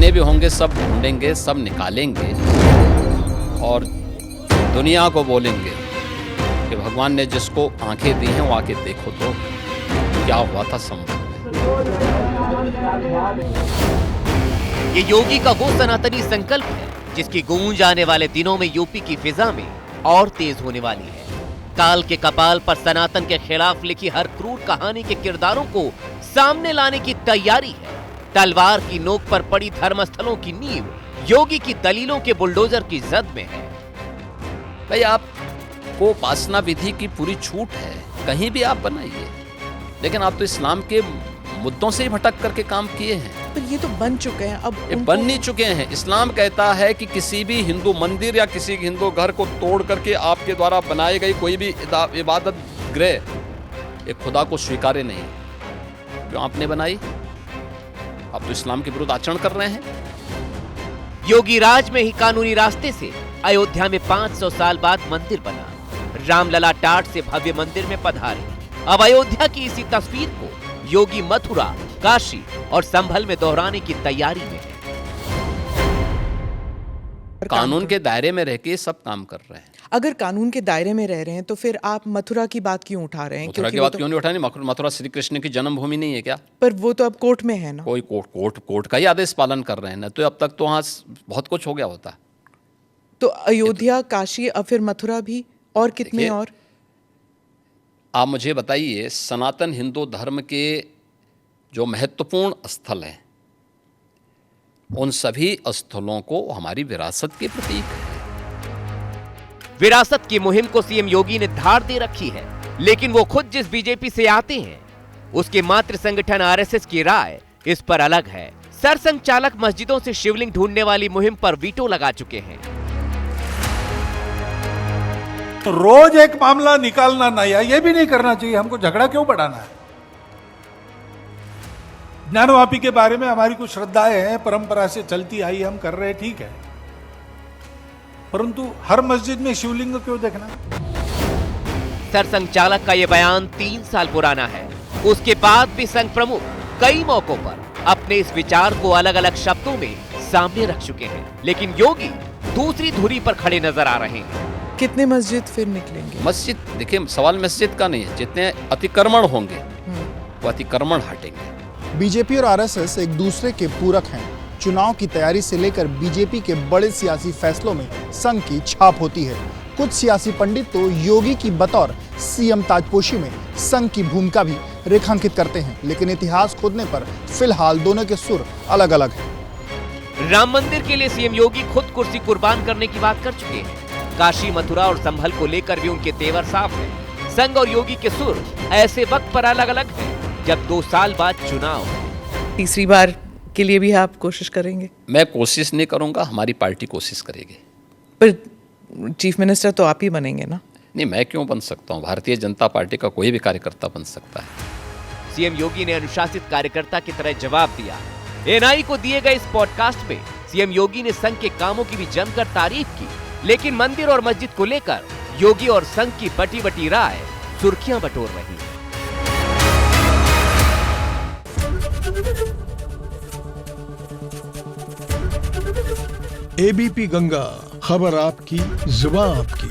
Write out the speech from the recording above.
जितने भी होंगे सब ढूंढेंगे, सब निकालेंगे और दुनिया को बोलेंगे कि भगवान ने जिसको आंखें दी हैं वो आके देखो तो क्या हुआ था संभव। ये योगी का वो सनातनी संकल्प है जिसकी गूंज आने वाले दिनों में यूपी की फिजा में और तेज होने वाली है। काल के कपाल पर सनातन के खिलाफ लिखी हर क्रूर कहानी के किरदारों को सामने लाने की तैयारी है। तलवार की नोक पर पड़ी धर्मस्थलों की नींव योगी की दलीलों के बुलडोजर की जद में है। भाई आपको उपासना विधि की पूरी छूट है, कहीं भी आप बनाइए, लेकिन आप तो इस्लाम के मुद्दों से ही भटक करके काम किए हैं। पर ये तो बन चुके हैं, अब ये बन नहीं चुके हैं। इस्लाम कहता है कि किसी भी हिंदू मंदिर या किसी हिंदू घर को तोड़ करके आपके द्वारा बनाई गई कोई भी इबादत गृह एक खुदा को स्वीकार्य नहीं। क्यों आपने बनाई? आप तो इस्लाम के विरुद्ध आचरण कर रहे हैं। योगी राज में ही कानूनी रास्ते से अयोध्या में 500 साल बाद मंदिर बना। रामलला टाट से भव्य मंदिर में पधारे। अब अयोध्या की इसी तस्वीर को योगी मथुरा, काशी और संभल में दोहराने की तैयारी में है। कानून के दायरे में रह के सब काम कर रहे हैं। अगर कानून के दायरे में रह रहे हैं तो फिर आप मथुरा की बात क्यों उठा रहे हैं? मथुरा की बात क्यों नहीं उठानी? मथुरा श्री कृष्ण की जन्मभूमि नहीं है क्या? पर वो तो अब कोर्ट में है ना। कोई कोर्ट का ही आदेश पालन कर रहे हैं ना, तो अब तक तो वहाँ बहुत कुछ हो गया होता। तो अयोध्या, काशी, अब फिर मथुरा भी, और कितने और? आप मुझे बताइए, सनातन हिंदू धर्म के जो महत्वपूर्ण स्थल हैं उन सभी स्थलों को हमारी विरासत के प्रतीक है। विरासत की मुहिम को सीएम योगी ने धार दे रखी है, लेकिन वो खुद जिस बीजेपी से आते हैं उसके मातृ संगठन आरएसएस की राय इस पर अलग है। सरसंघचालक मस्जिदों से शिवलिंग ढूंढने वाली मुहिम पर वीटो लगा चुके हैं। तो रोज एक मामला निकालना नया, ये भी नहीं करना चाहिए। हमको झगड़ा क्यों बढ़ाना है? ज्ञानवापी के बारे में हमारी कुछ श्रद्धाएं हैं, परंपरा से चलती आई, हम कर रहे, ठीक है, परंतु हर मस्जिद में शिवलिंग क्यों देखना? सरसंघचालक का यह बयान 3 साल पुराना है। उसके बाद भी संघ प्रमुख कई मौकों पर अपने इस विचार को अलग अलग शब्दों में सामने रख चुके हैं, लेकिन योगी दूसरी धुरी पर खड़े नजर आ रहे हैं। कितने मस्जिद फिर निकलेंगे? मस्जिद, देखिए सवाल मस्जिद का नहीं है, जितने अतिक्रमण होंगे वो अतिक्रमण हटेंगे। बीजेपी और आरएसएस एक दूसरे के पूरक हैं। चुनाव की तैयारी से लेकर बीजेपी के बड़े सियासी फैसलों में संघ की छाप होती है। कुछ सियासी पंडित तो योगी की बतौर सीएम ताजपोशी में संघ की भूमिका भी रेखांकित करते हैं, लेकिन इतिहास खोदने पर फिलहाल दोनों के सुर अलग अलग हैं। राम मंदिर के लिए सीएम योगी खुद कुर्सी कुर्बान करने की बात कर चुके हैं। काशी, मथुरा और संभल को लेकर भी उनके तेवर साफ है। संघ और योगी के सुर ऐसे वक्त पर अलग अलग हैं जब 2 साल बाद चुनाव है। तीसरी बार के लिए भी आप कोशिश करेंगे? मैं कोशिश नहीं करूंगा, हमारी पार्टी कोशिश करेगी। पर चीफ मिनिस्टर तो आप ही बनेंगे ना? नहीं, मैं क्यों बन सकता हूं? भारतीय जनता पार्टी का कोई भी कार्यकर्ता बन सकता है। सीएम योगी ने अनुशासित कार्यकर्ता की तरह जवाब दिया। एएनआई को दिए गए इस पॉडकास्ट में सीएम योगी ने संघ के कामों की भी जमकर तारीफ की, लेकिन मंदिर और मस्जिद को लेकर योगी और संघ की बटी बटी राय सुर्खियां बटोर रही। एबीपी गंगा, खबर आपकी, जुबान आपकी।